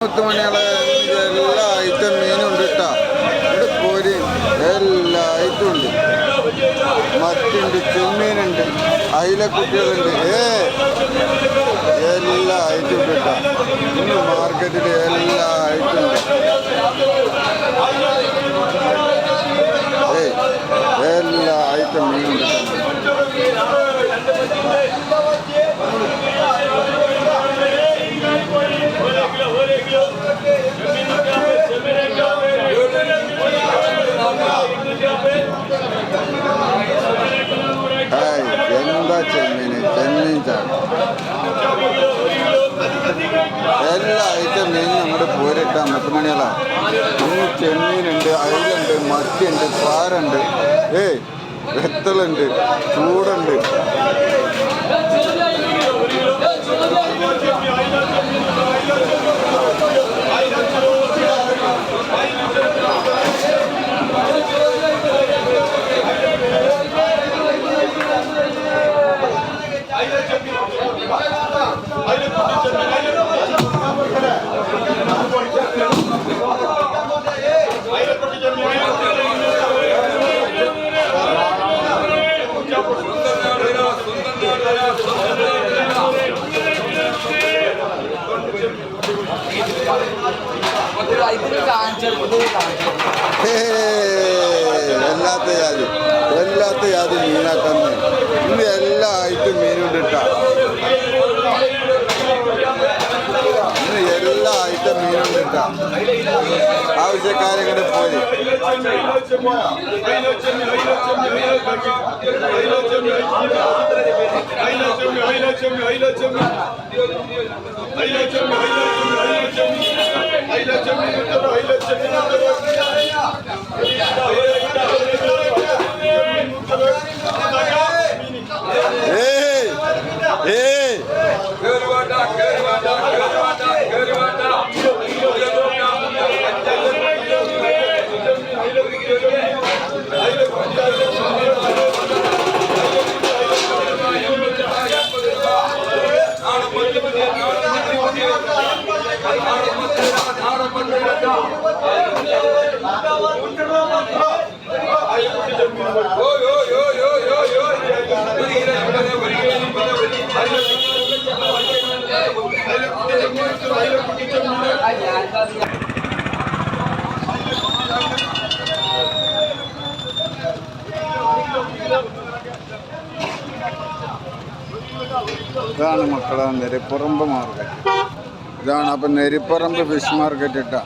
മുത്തുമണികളെ എല്ലാ ഐറ്റം മീനുണ്ട് കേട്ടോ. ഇവിടെ പൊരി എല്ലാ ഐറ്റം ഉണ്ട്. മറ്റുണ്ട്, ചെമ്മീനുണ്ട്, അയിലക്കുട്ടികളുണ്ട്. എല്ലാ ഐറ്റം ഉണ്ട് കേട്ടോ. ഇന്ന് മാർക്കറ്റിൽ എല്ലാ ഐറ്റം ഉണ്ട്. എല്ലാ ഐറ്റം മീനുണ്ട്. എന്താ ചെമ്മീൻ ചാണ് എല്ലാ ഐറ്റം മീൻ നമ്മുടെ പോരിട്ട മുത്തുമണികളാണ്. ഇന്ന് ചെമ്മീനുണ്ട്, അയിലുണ്ട്, മത്തിയുണ്ട്, പാറുണ്ട്, വെത്തലുണ്ട്, ചൂടുണ്ട്. എല്ലാത്ത ജാതി മീനാക്കുന്നു. ഇന്ന് എല്ലാ ഐറ്റം മീനുണ്ട് കേട്ടോ. ഇന്ന് എല്ലാ ഐറ്റം മീനുണ്ട് കേട്ടോ. ആവശ്യക്കാരെ പോയി ഇതാണ് മക്കളെ നെരിപ്പറമ്പ് മാർക്കറ്റ്. ഇതാണ് അപ്പം നെരിപ്പറമ്പ് ഫിഷ് മാർക്കറ്റ് ഇട്ടാ.